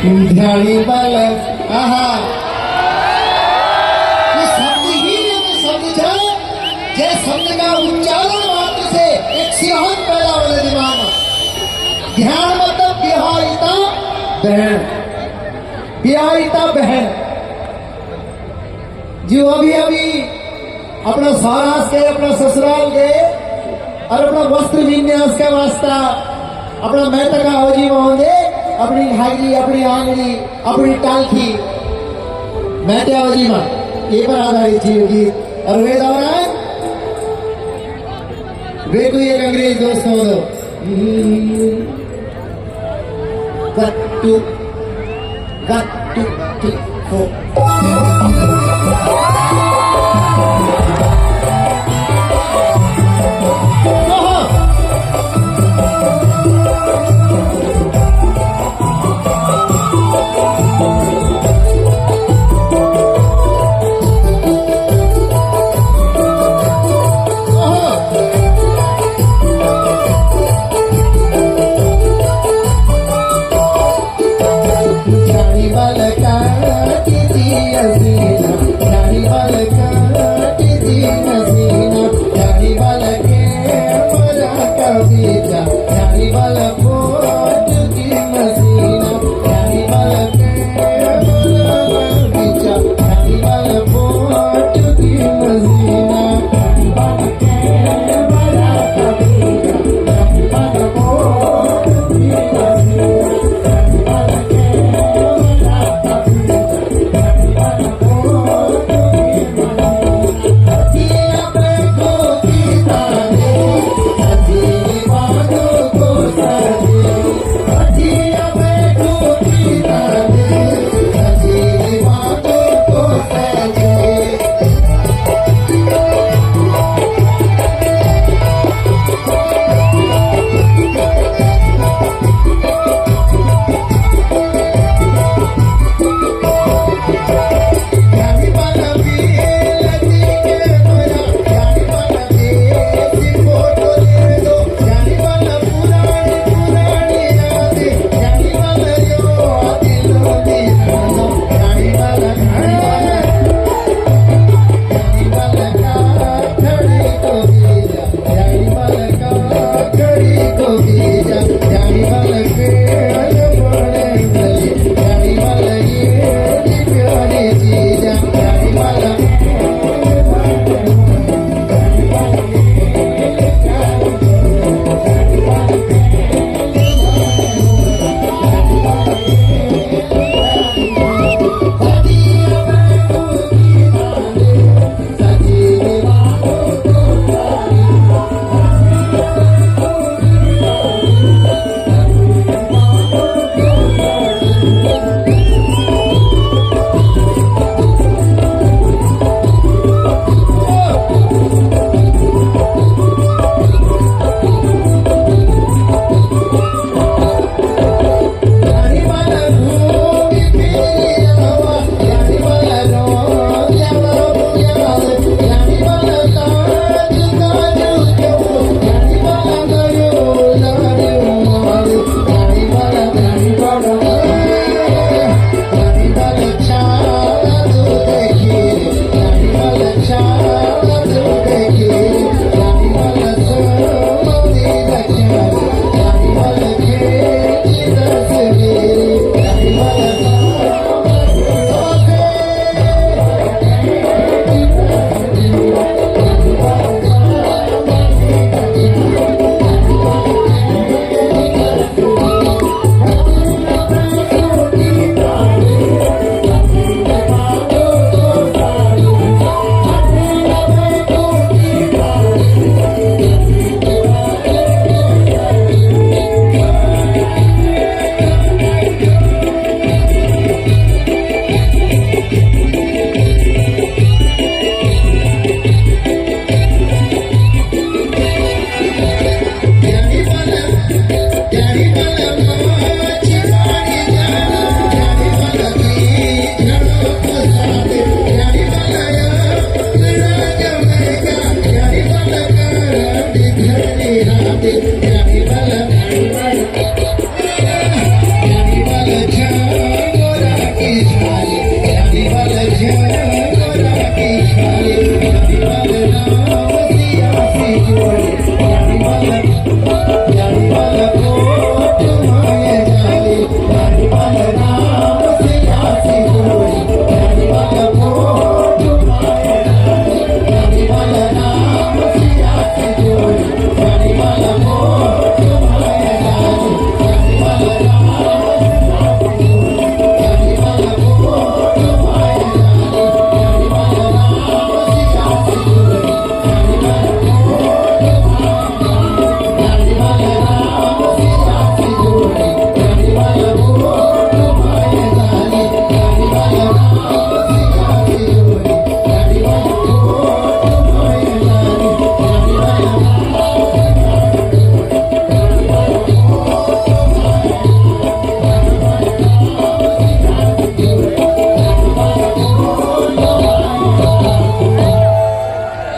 ध्यानी बल आहा ये शब्द ही नहीं शब्द है जे शब्द का उच्चारण मात्र से एक सियाहत पैदा होने दिमाग में ध्यान मतलब बिहारिता बहन बिहारिता बहन जो अभी अभी अपना सौराष्ट्र के अपना ससुराल के और अपना वस्त्र विन्यास का वास्ता अपना मेहता का हौजी महोदय अपनी घाघरी अपनी आंगली अपनी टालखी मेहते हौजी में ये पर आधारित थी गीत और वे दौरान वे कोई एक अंग्रेज दोस्त हो दो वन टू थ्री फोर